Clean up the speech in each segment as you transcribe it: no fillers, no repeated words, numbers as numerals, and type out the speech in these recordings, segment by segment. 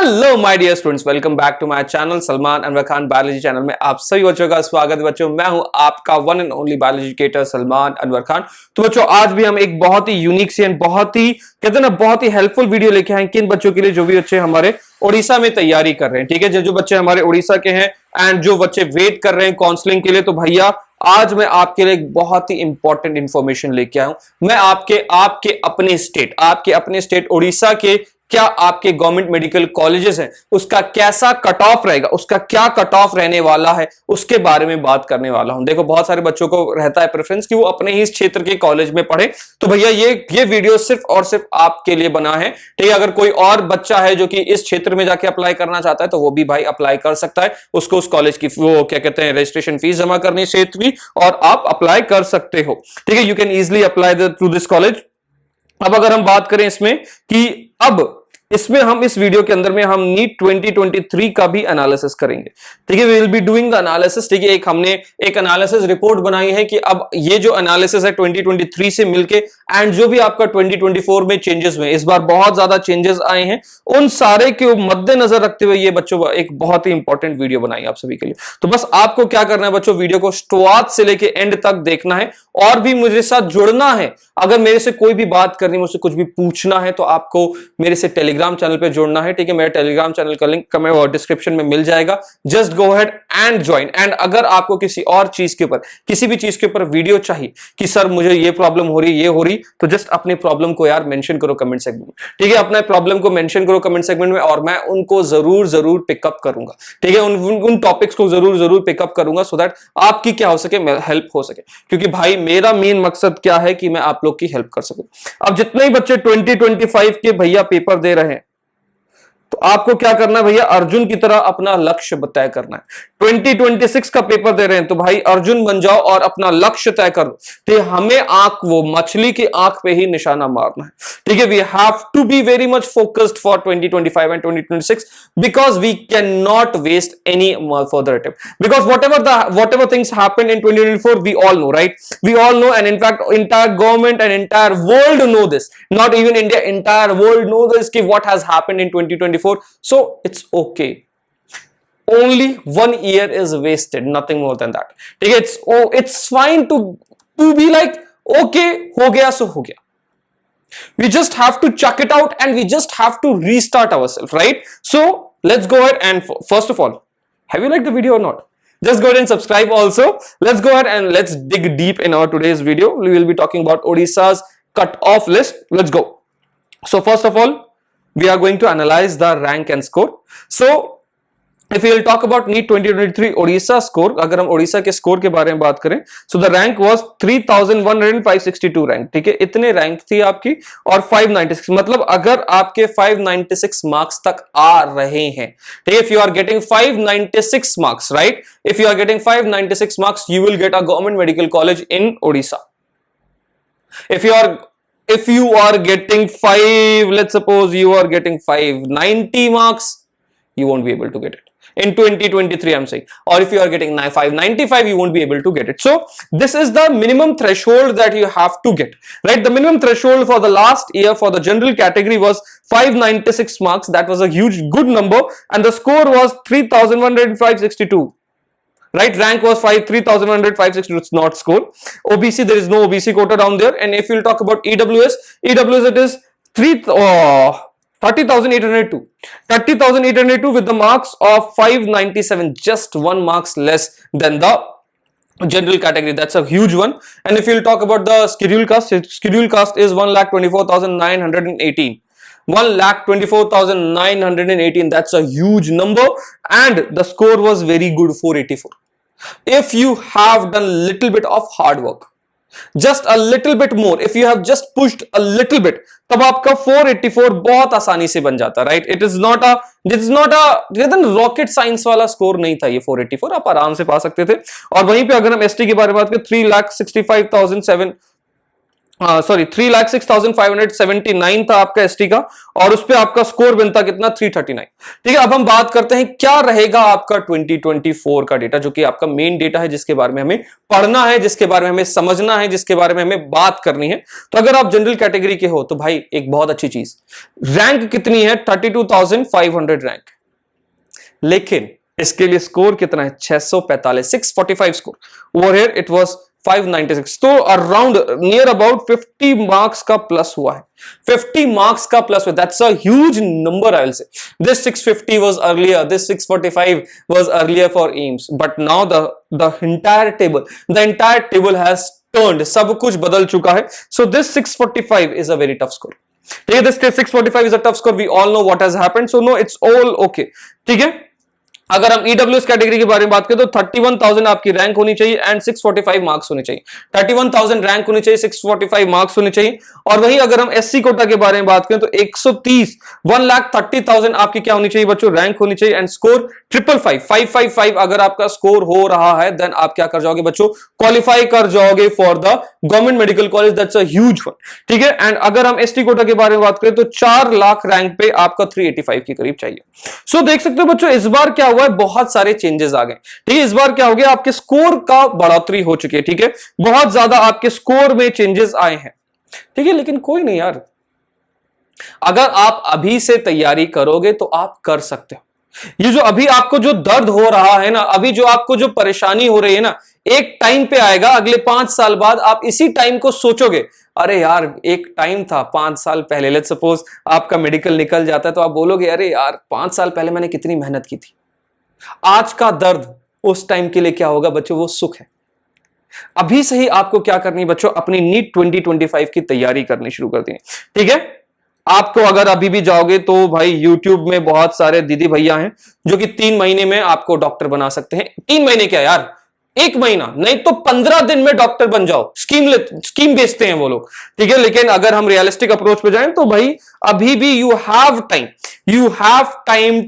Hello my dear students, welcome back to my channel Salman Anwar Khan biology channel में आप सभी बच्चों का स्वागत है। बच्चों, मैं हूं आपका one and only biology educator Salman Anwar Khan. तो बच्चों, आज भी हम एक बहुत ही यूनिक सी एंड बहुत ही कहते हैं ना बहुत ही हेल्पफुल वीडियो लेके आए किन बच्चों के लिए जो भी बच्चे हमारे उड़ीसा में तैयारी कर रहे हैं। ठीक है, जो बच्चे हमारे उड़ीसा के हैं एंड जो बच्चे वेट कर रहे हैं काउंसलिंग के लिए, तो भैया आज मैं आपके लिए एक बहुत ही इंपॉर्टेंट इंफॉर्मेशन लेके आया हूं। मैं आपके अपने स्टेट उड़ीसा के क्या आपके गवर्नमेंट मेडिकल कॉलेजेस हैं उसका कैसा कट ऑफ रहेगा, उसका क्या कट ऑफ रहने वाला है, उसके बारे में बात करने वाला हूं। देखो, बहुत सारे बच्चों को रहता है प्रेफरेंस कि वो अपने ही क्षेत्र के कॉलेज में पढ़े, तो भैया ये वीडियो सिर्फ और सिर्फ आपके लिए बना है। ठीक है, अगर कोई और बच्चा है जो कि इस क्षेत्र में जाके अप्लाई करना चाहता है तो वो भी भाई अप्लाई कर सकता है। उसको उस कॉलेज की वो क्या कहते हैं रजिस्ट्रेशन फीस जमा करनी क्षेत्र भी, और आप अप्लाई कर सकते हो। ठीक है, you can easily apply through this college. अब अगर हम बात करें इसमें कि अब इसमें हम इस वीडियो के अंदर में हम नीट 2023 का भी एनालिसिस करेंगे। ठीक है, we will be doing the analysis. ठीक है, हमने एक एनालिसिस रिपोर्ट बनाई है कि अब ये जो एनालिसिस है 2023 से मिलके एंड जो भी आपका 2024 में चेंजेस हुए, इस बार बहुत ज्यादा चेंजेस आए हैं, उन सारे के मद्देनजर रखते हुए ये बच्चों एक बहुत ही इंपॉर्टेंट वीडियो बनाई आप सभी के लिए। तो बस आपको क्या करना है बच्चों, वीडियो को शुरुआत से लेके एंड तक देखना है और भी मुझे साथ जुड़ना है। अगर मेरे से कोई भी बात करनी, मुझसे कुछ भी पूछना है तो आपको मेरे से टेलीग्राम चैनल पे जुड़ना है। ठीक है, मेरे टेलीग्राम चैनल का लिंक कमेंट और डिस्क्रिप्शन में मिल जाएगा। Just go ahead and join. And अगर आपको किसी और चीज के ऊपर, किसी भी चीज के ऊपर वीडियो चाहिए कि सर मुझे ये प्रॉब्लम हो रही, ये हो रही, तो जस्ट अपनी प्रॉब्लम को यार मेंशन करो कमेंट सेगमेंट में। ठीक है, अपना प्रॉब्लम को मेंशन करो कमेंट सेगमेंट में और मैं उनको जरूर पिकअप करूंगा। ठीक है, उन टॉपिक्स को जरूर पिकअप करूंगा सो दैट आपकी क्या हो सके, हेल्प हो सके। क्योंकि भाई मेरा मेन मकसद क्या है कि मैं आप लोग की हेल्प कर सकूं। अब जितने ही बच्चे 2025 के भैया पेपर दे रहे हैं, तो आपको क्या करना है भैया, अर्जुन की तरह अपना लक्ष्य तय करना है। 2026 का पेपर दे रहे हैं तो भाई अर्जुन बन जाओ और अपना लक्ष्य तय करो। तो हमें आंख, वो मछली की आंख पे ही निशाना मारना है। ठीक है, we have to be very much focused for 2025 and 2026 because we can not waste any further attempt. Because whatever things happened in 2024, we all know, right? We all know, and in fact entire government and entire world know this. Not even India, entire world know this कि what has happened in 2024. So it's okay. Only 1 year is wasted, nothing more than that. ठीक है, it's fine to be like okay, हो गया सो हो गया. We just have to chuck it out and we just have to restart ourselves, right? So let's go ahead and first of all, have you liked the video or not? Just go ahead and subscribe also. Let's go ahead and let's dig deep in our today's video. We will be talking about Odisha's cut-off list. Let's go. So first of all, we are going to analyze the rank and score. So if we will talk about NEET 2023 Odisha score, अगर हम ओडिशा के score के बारे में बात करें, so the rank was 3162 rank. ठीक है, इतने रैंक थी आपकी और 596, मतलब अगर आपके 596 मार्क्स तक आ रहे हैं, ठीक है, if you are getting 596 marks, right? If you are getting 596 marks, you will get a government medical college in Odisha. If you are getting let's suppose you are getting 590 marks, you won't be able to get it. In 2023, I'm saying. Or if you are getting 595, you won't be able to get it. So this is the minimum threshold that you have to get, right? The minimum threshold for the last year for the general category was 596 marks. That was a huge, good number. And the score was 3162. Right? Rank was 3162. It's not score. OBC, there is no OBC quota down there. And if you'll talk about EWS it is 30,802. 30,802 with the marks of 597, just 1 marks less than the general category. That's a huge one. And if you'll talk about the schedule caste is 1,24,918. 1,24,918. That's a huge number. And the score was very good, 484. If you have done little bit of hard work, just a little bit more, if you have just pushed a little bit, तब आपका 484 बहुत आसानी से बन जाता, right? It is not a rocket science वाला score नहीं था ये 484, आप आराम से पा सकते थे। और वहीं पे अगर हम एसटी के बारे में बात करें, 3,65,700 सॉरी 3,06,579 था आपका एसटी का, और उस पे आपका स्कोर बनता कितना 339। ठीक है, अब हम बात करते हैं क्या रहेगा आपका 2024 का डेटा, जो कि आपका मेन डेटा है, जिसके बारे में हमें पढ़ना है, जिसके बारे में हमें समझना है, जिसके बारे में हमें बात करनी है। तो अगर आप जनरल कैटेगरी के हो तो भाई एक बहुत अच्छी चीज, रैंक कितनी है 32,500 रैंक, लेकिन इसके लिए स्कोर कितना है 645, 645 score. Over here it was 596, तो अराउंड नियर अबाउट 50 मार्क्स का प्लस हुआ है, 50 मार्क्स का प्लस हुआ, that's a huge number. I will say this 650 was earlier, this 645 was earlier for AIIMS, but now the entire table has turned, सब कुछ बदल चुका है। So this 645 is a very tough score. ठीक है, this 645 is a tough score, we all know what has happened, so no it's all okay. ठीक है, अगर हम ईडब्ल्यूएस कैटेगरी के बारे में बात करें तो 31,000 आपकी रैंक होनी चाहिए एंड 645 मार्क्स होने चाहिए। 31,000 रैंक होनी चाहिए, 645 मार्क्स होने चाहिए। और वही अगर हम एससी कोटा के बारे में बात करें तो 1,30,00,000 आपकी क्या होनी चाहिए बच्चों, रैंक होनी चाहिए, एंड स्कोर 555 अगर आपका स्कोर हो रहा है देन आप क्या कर जाओगे बच्चों, क्वालिफाई कर जाओगे for the government medical college, that's a huge one. ठीक है, एंड अगर हम एसटी कोटा के बारे में बात करें तो 4 लाख रैंक पे आपका 385 के करीब चाहिए। सो देख सकते हो बच्चों, इस बार क्या हुआ है, बहुत सारे चेंजेस आ गए। ठीक है, इस बार क्या हो गया, आपके स्कोर का बढ़ोतरी हो चुकी है। ठीक है, बहुत ज्यादा आपके स्कोर में चेंजेस आए हैं। ठीक है, लेकिन कोई नहीं यार, अगर आप अभी से तैयारी करोगे तो आप कर सकते हो। ये जो अभी आपको जो दर्द हो रहा है ना, अभी जो आपको जो परेशानी हो रही है ना, एक टाइम पे आएगा, अगले 5 साल बाद आप इसी टाइम को सोचोगे, अरे यार एक टाइम था 5 साल पहले, लेट्स सपोज आपका मेडिकल निकल जाता है तो आप बोलोगे अरे यार 5 साल पहले मैंने कितनी मेहनत की थी। आज का दर्द उस टाइम के लिए क्या होगा बच्चों, वो सुख है। अभी से ही आपको क्या करनी है बच्चों, अपनी नीट 2025 की तैयारी करनी शुरू कर दी। ठीक है, आपको अगर अभी भी जाओगे तो भाई YouTube में बहुत सारे दीदी भैया हैं जो कि 3 महीने में आपको डॉक्टर बना सकते हैं। 3 महीने क्या यार, 1 महीना नहीं तो 15 दिन में डॉक्टर बन जाओ, स्कीम बेचते हैं वो लोग। ठीक है, लेकिन अगर हम रियलिस्टिक अप्रोच पे जाएं तो भाई अभी भी you have time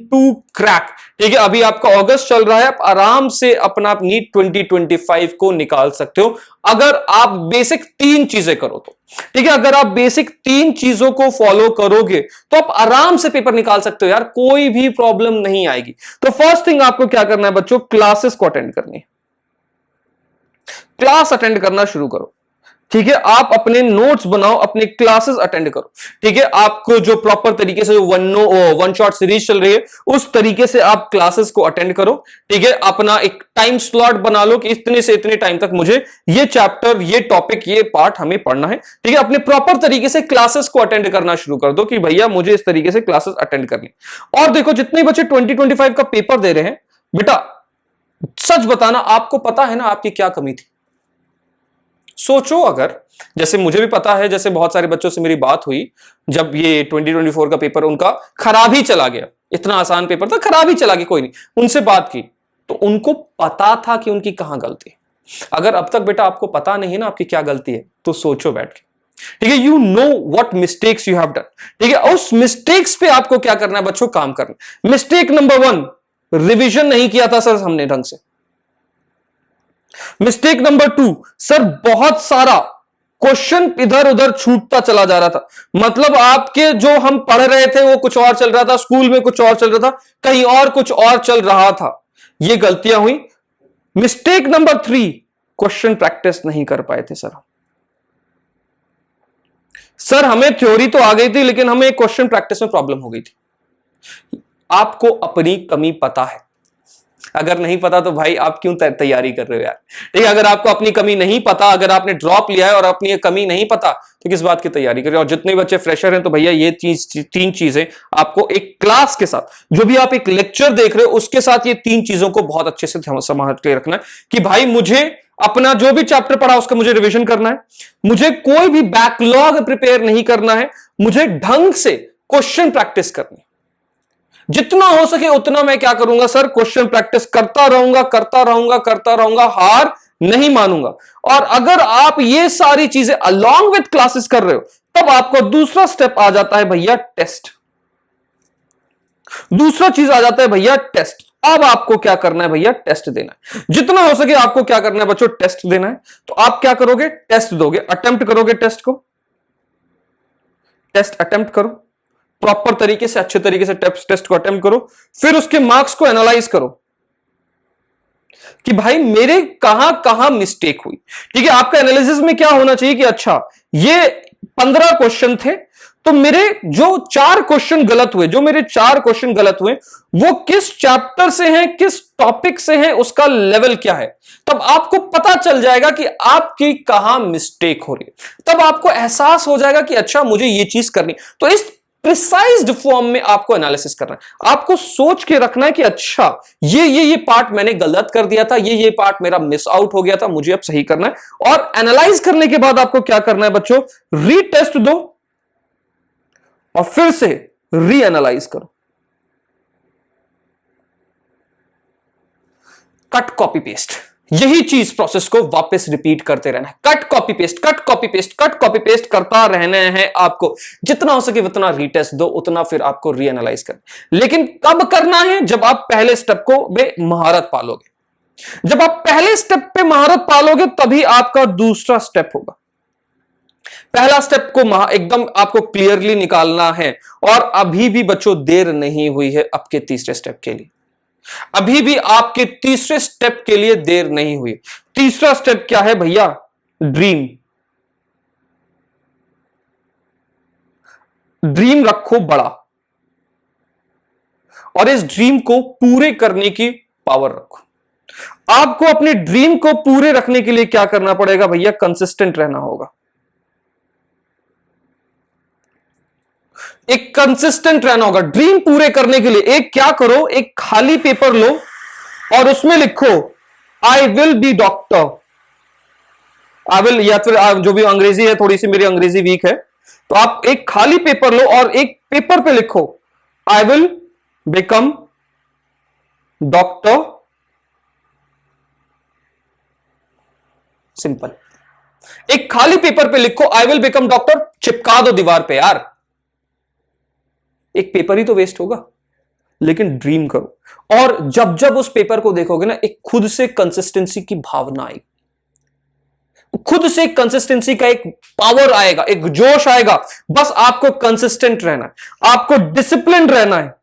to crack. ठीक है, अभी आपका अगस्त चल रहा है, आप आराम से अपना नीट 2025 को निकाल सकते हो अगर आप बेसिक 3 चीजें करो तो। ठीक है, अगर आप बेसिक 3 चीजों को फॉलो करोगे तो आप आराम से पेपर निकाल सकते हो यार, कोई भी प्रॉब्लम नहीं आएगी। तो फर्स्ट थिंग आपको क्या करना है बच्चों, क्लासेस को अटेंड करनी है, क्लास अटेंड करना शुरू करो। ठीक है, आप अपने नोट्स बनाओ, अपने क्लासेस अटेंड करो। ठीक है, आपको जो प्रॉपर तरीके से वन शॉट सीरीज चल रही है उस तरीके से आप क्लासेस को अटेंड करो। ठीक है, अपना एक टाइम स्लॉट बना लो कि इतने से इतने टाइम तक मुझे ये चैप्टर, ये टॉपिक, ये पार्ट हमें पढ़ना है। ठीक है, अपने प्रॉपर तरीके से क्लासेस को अटेंड करना शुरू कर दो कि भैया मुझे इस तरीके से क्लासेस अटेंड करनी। और देखो जितने बच्चे 2025 का पेपर दे रहे हैं, बेटा सच बताना, आपको पता है ना आपकी क्या कमी थी। सोचो, अगर जैसे मुझे भी पता है, जैसे बहुत सारे बच्चों से मेरी बात हुई जब ये 2024 का पेपर उनका खराब ही चला गया, इतना आसान पेपर था, खराब ही चला गया, कोई नहीं, उनसे बात की तो उनको पता था कि उनकी कहां गलती है। अगर अब तक बेटा आपको पता नहीं है ना आपकी क्या गलती है तो सोचो बैठ के। ठीक है, you know what mistakes you have done. ठीक है, उस मिस्टेक्स पे आपको क्या करना है बच्चों, काम करना। मिस्टेक नंबर 1, रिविजन नहीं किया था सर हमने ढंग से। मिस्टेक नंबर 2, सर बहुत सारा क्वेश्चन इधर उधर छूटता चला जा रहा था, मतलब आपके जो हम पढ़ रहे थे वो कुछ और चल रहा था, स्कूल में कुछ और चल रहा था, कहीं और कुछ और चल रहा था, ये गलतियां हुई। मिस्टेक नंबर 3, क्वेश्चन प्रैक्टिस नहीं कर पाए थे सर हमें थ्योरी तो आ गई थी लेकिन हमें क्वेश्चन प्रैक्टिस में प्रॉब्लम हो गई थी। आपको अपनी कमी पता है, अगर नहीं पता तो भाई आप क्यों तैयारी कर रहे हो यार। ठीक है, अगर आपको अपनी कमी नहीं पता, अगर आपने ड्रॉप लिया है और अपनी कमी नहीं पता तो किस बात की तैयारी कर रहे हो। और जितने बच्चे फ्रेशर हैं तो भैया ये 3 चीजें आपको एक क्लास के साथ, जो भी आप एक लेक्चर देख रहे हो उसके साथ ये 3 चीजों को बहुत अच्छे से संभाल के रखना है कि भाई मुझे अपना जो भी चैप्टर पढ़ा उसका मुझे रिविजन करना है, मुझे कोई भी बैकलॉग प्रिपेयर नहीं करना है, मुझे ढंग से क्वेश्चन प्रैक्टिस करनी है। जितना हो सके उतना मैं क्या करूंगा सर, क्वेश्चन प्रैक्टिस करता रहूंगा, हार नहीं मानूंगा। और अगर आप ये सारी चीजें अलॉन्ग विथ क्लासेस कर रहे हो तब आपको दूसरा स्टेप आ जाता है भैया टेस्ट। दूसरा चीज आ जाता है भैया टेस्ट। अब आपको क्या करना है भैया, टेस्ट देना है। जितना हो सके आपको क्या करना है बच्चों, टेस्ट देना है। तो आप क्या करोगे, टेस्ट दोगे, अटेम्प्ट करोगे टेस्ट को, टेस्ट अटेम्प्ट करो प्रॉपर तरीके से, अच्छे तरीके से टेस्ट को अटेम्प्ट करो, फिर उसके मार्क्स को एनालाइज करो कि भाई मेरे कहां कहां मिस्टेक हुई। ठीक है, आपका एनालिसिस में क्या होना चाहिए कि अच्छा ये 15 क्वेश्चन थे, तो मेरे जो 4 क्वेश्चन गलत हुए, जो मेरे 4 क्वेश्चन गलत हुए वो किस चैप्टर से हैं, किस टॉपिक से हैं, उसका लेवल क्या है। तब आपको पता चल जाएगा कि आपकी कहां मिस्टेक हो रही है, तब आपको एहसास हो जाएगा कि अच्छा मुझे ये चीज करनी। तो इस प्रिसाइज्ड फॉर्म में आपको एनालिसिस करना है, आपको सोच के रखना है कि अच्छा ये पार्ट मैंने गलत कर दिया था, ये पार्ट मेरा मिस आउट हो गया था, मुझे अब सही करना है। और एनालाइज करने के बाद आपको क्या करना है बच्चों, रीटेस्ट दो और फिर से रीएनालाइज करो। कट कॉपी पेस्ट, यही चीज प्रोसेस को वापस रिपीट करते रहना है। Cut copy paste, cut copy paste, cut copy paste करता रहना है आपको। जितना हो सके उतना रीटेस्ट दो, उतना फिर आपको रीएनालाइज करना। लेकिन कब करना है, जब आप पहले स्टेप को बे महारत पालोगे। जब आप पहले स्टेप पे महारत पालोगे तभी आपका दूसरा स्टेप होगा। पहला स्टेप को एकदम आपको क्लियरली निकालना है। और अभी भी बच्चों देर नहीं हुई है आपके तीसरे स्टेप के लिए, अभी भी आपके तीसरे स्टेप के लिए देर नहीं हुई। तीसरा स्टेप क्या है भैया, ड्रीम। ड्रीम रखो बड़ा और इस ड्रीम को पूरे करने की पावर रखो। आपको अपने ड्रीम को पूरे रखने के लिए क्या करना पड़ेगा भैया, कंसिस्टेंट रहना होगा। एक कंसिस्टेंट रहना होगा ड्रीम पूरे करने के लिए। एक क्या करो, एक खाली पेपर लो और उसमें लिखो I will be doctor. I will, या फिर जो भी अंग्रेजी है, थोड़ी सी मेरी अंग्रेजी वीक है, तो आप एक खाली पेपर लो और एक पेपर पे लिखो I will become doctor. Simple. एक खाली पेपर पे लिखो आई विल बिकम डॉक्टर, चिपका दो दीवार पे यार। एक पेपर ही तो वेस्ट होगा, लेकिन ड्रीम करो। और जब जब उस पेपर को देखोगे ना, एक खुद से कंसिस्टेंसी की भावना आएगी, खुद से कंसिस्टेंसी का एक पावर आएगा, एक जोश आएगा। बस आपको कंसिस्टेंट रहना है, आपको डिसिप्लिन रहना है।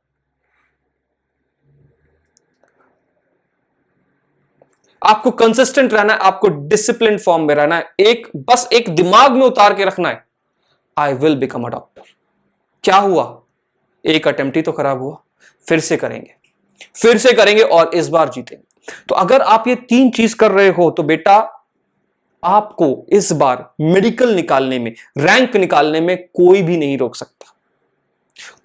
आपको कंसिस्टेंट रहना है, आपको डिसिप्लिन फॉर्म में रहना है। बस एक दिमाग में उतार के रखना है I will become a doctor. क्या हुआ, एक अटेम्प्ट ही तो खराब हुआ, फिर से करेंगे, फिर से करेंगे और इस बार जीतेंगे। तो अगर आप ये 3 चीज कर रहे हो तो बेटा आपको इस बार मेडिकल निकालने में, रैंक निकालने में कोई भी नहीं रोक सकता,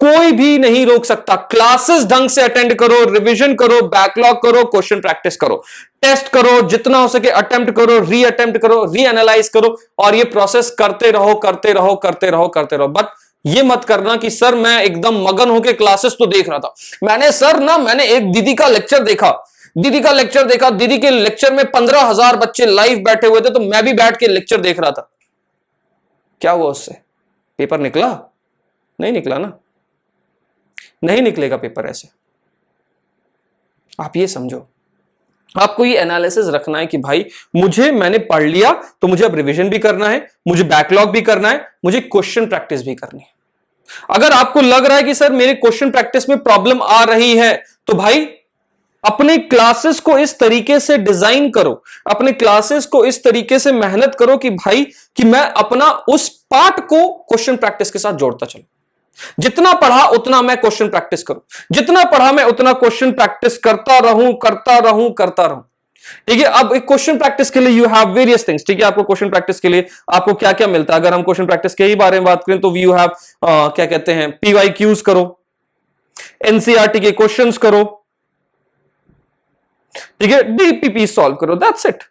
कोई भी नहीं रोक सकता। क्लासेस ढंग से अटेंड करो, रिवीजन करो, बैकलॉग करो, क्वेश्चन प्रैक्टिस करो, टेस्ट करो, जितना हो सके अटेम्प्ट करो, री अटेम्प्ट करो, री एनालाइज करो, और ये प्रोसेस करते रहो, करते रहो, करते रहो, करते रहो। बट ये मत करना कि सर मैं एकदम मगन होकर क्लासेस तो देख रहा था, मैंने एक दीदी का लेक्चर देखा, दीदी के लेक्चर में 15,000 बच्चे लाइव बैठे हुए थे, तो मैं भी बैठ के लेक्चर देख रहा था। क्या हुआ उससे, पेपर निकला? नहीं निकला ना, नहीं निकलेगा पेपर ऐसे। आप ये समझो, आपको ये एनालिसिस रखना है कि भाई मैंने पढ़ लिया, तो मुझे अब रिवीजन भी करना है, मुझे बैकलॉग भी करना है, मुझे क्वेश्चन प्रैक्टिस भी करनी है। अगर आपको लग रहा है कि सर मेरे क्वेश्चन प्रैक्टिस में प्रॉब्लम आ रही है, तो भाई अपने क्लासेस को इस तरीके से डिजाइन करो, अपने क्लासेस को इस तरीके से मेहनत करो कि भाई कि मैं अपना उस पार्ट को क्वेश्चन प्रैक्टिस के साथ जोड़ता चलूं। जितना पढ़ा उतना मैं क्वेश्चन प्रैक्टिस करूं, जितना पढ़ा मैं उतना क्वेश्चन प्रैक्टिस करता रहूं, करता रहूं, करता रहूं। ठीक है, अब एक क्वेश्चन प्रैक्टिस के लिए यू हैव वेरियस थिंग्स। ठीक है, आपको क्वेश्चन प्रैक्टिस के लिए आपको क्या क्या मिलता है? अगर हम क्वेश्चन प्रैक्टिस के ही बारे में बात करें तो यू हैव क्या कहते हैं, PYQs करो, NCERT के क्वेश्चंस करो, ठीक है, DPP सॉल्व करो, दैट्स इट।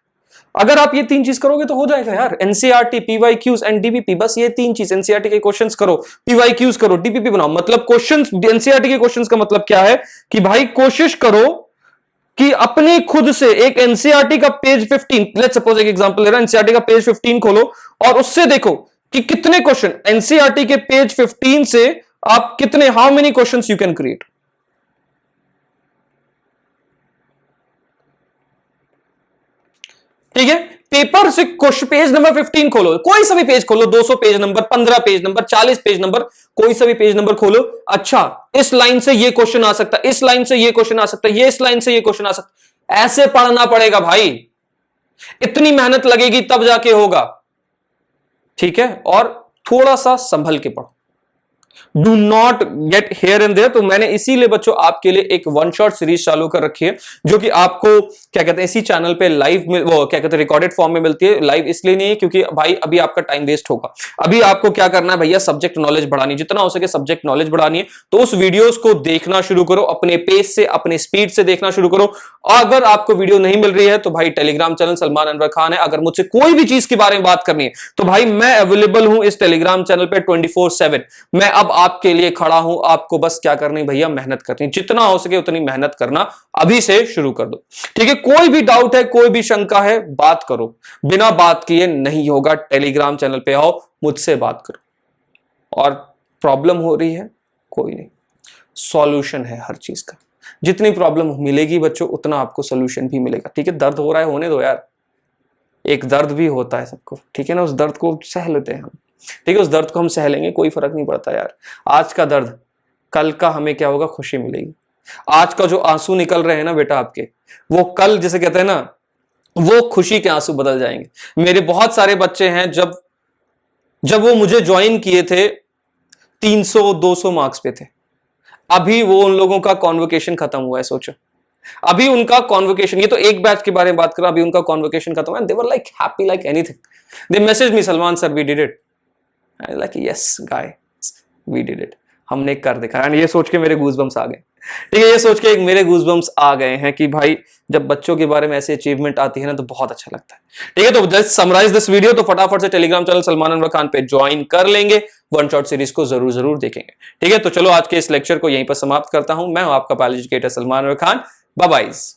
अगर आप ये 3 चीज करोगे तो हो जाएगा यार। NCERT, PYQs एंड DPP, बस ये 3 चीज। NCERT के क्वेश्चंस करो, PYQs करो, DPP बनाओ। मतलब क्वेश्चंस, NCERT के क्वेश्चंस का मतलब क्या है कि भाई कोशिश करो कि अपने खुद से एक NCERT का पेज 15, लेट्स सपोज एक एग्जांपल ले रहा हूं, NCERT का पेज 15 खोलो और उससे देखो कि कितने क्वेश्चन NCERT के पेज 15 से आप कितने, how many questions you can create. ठीक है, पेपर से क्वेश्चन पेज नंबर 15 खोलो, कोई सा भी पेज खोलो, 200 page number, 15 page number, 40 page number, कोई सा भी पेज नंबर खोलो। अच्छा, इस लाइन से ये क्वेश्चन आ सकता है, इस लाइन से ये क्वेश्चन आ सकता है, ये इस लाइन से ये क्वेश्चन आ सकता है, ऐसे पढ़ना पड़ेगा भाई, इतनी मेहनत लगेगी तब जाके होगा। ठीक है, और थोड़ा सा संभल के पढ़ो, do not get here and there. तो मैंने इसीलिए बच्चों आपके लिए एक वन शॉट सीरीज चालू कर रखी है, जो कि आपको क्या कहते हैं इसी चैनल पे लाइव में, वो क्या कहते हैं रिकॉर्डेड फॉर्म में मिलती है। लाइव इसलिए नहीं है क्योंकि भाई अभी आपका टाइम वेस्ट होगा। अभी आपको क्या करना है भैया, सब्जेक्ट नॉलेज बढ़ानी, जितना हो सके सब्जेक्ट नॉलेज बढ़ानी है। तो उस वीडियोस को देखना शुरू करो, अपने पेज से, अपने स्पीड से देखना शुरू करो। अगर आपको वीडियो नहीं मिल रही है तो भाई टेलीग्राम चैनल सलमान अनवर खान है। अगर मुझसे कोई भी चीज के बारे में बात करनी है तो भाई मैं अवेलेबल हूं इस टेलीग्राम चैनल पे 24/7। मैं अब आपके लिए खड़ा हूं। आपको बस क्या करनी भैया, मेहनत करनी, जितना हो सके उतनी मेहनत करना अभी से शुरू कर दो। ठीक है, कोई भी डाउट है, कोई भी शंका है, बात करो, बिना बात किए नहीं होगा। टेलीग्राम चैनल पे आओ, मुझसे बात करो। और प्रॉब्लम हो रही है, कोई नहीं, सॉल्यूशन है हर चीज का। जितनी प्रॉब्लम मिलेगी बच्चों उतना आपको सॉल्यूशन भी मिलेगा। ठीक है, दर्द हो रहा है, होने दो यार, एक दर्द भी होता है सबको, ठीक है ना, उस दर्द को सह लेते हैं हम। ठीक है, उस दर्द को हम सह लेंगे, कोई फर्क नहीं पड़ता यार। आज का दर्द, कल का हमें क्या होगा, खुशी मिलेगी। आज का जो आंसू निकल रहे हैं ना बेटा आपके, वो कल जैसे कहते हैं ना, वो खुशी के आंसू बदल जाएंगे। मेरे बहुत सारे बच्चे हैं, जब वो मुझे ज्वाइन किए थे 300-200 मार्क्स पे थे, अभी वो उन लोगों का कॉन्वोकेशन खत्म हुआ है। सोचो, अभी उनका कॉन्वोकेशन, ये तो एक बैच के बारे में बात कर रहा हूं, अभी उनका कॉन्वोकेशन खत्म है। They were like happy like anything. They message me, Salman sir we did it. I like yes guy, we did it, हमने कर दिखाया। एंड ये सोच के मेरे गूजबम्स आ गए। ठीक है, ये सोच के एक मेरे गूजबम्स आ गए हैं कि भाई जब बच्चों के बारे में ऐसी अचीवमेंट आती है ना तो बहुत अच्छा लगता है। ठीक है, तो जस्ट समराइज दिस वीडियो, तो फटाफट से टेलीग्राम चैनल सलमान अनवर खान पे ज्वाइन कर लेंगे, वन शॉट सीरीज को जरूर देखेंगे। ठीक है, तो चलो आज के इस लेक्चर को यहीं पर समाप्त करता हूं। मैं हूं आपका biology educator Salman Anwar Khan. Bye bye.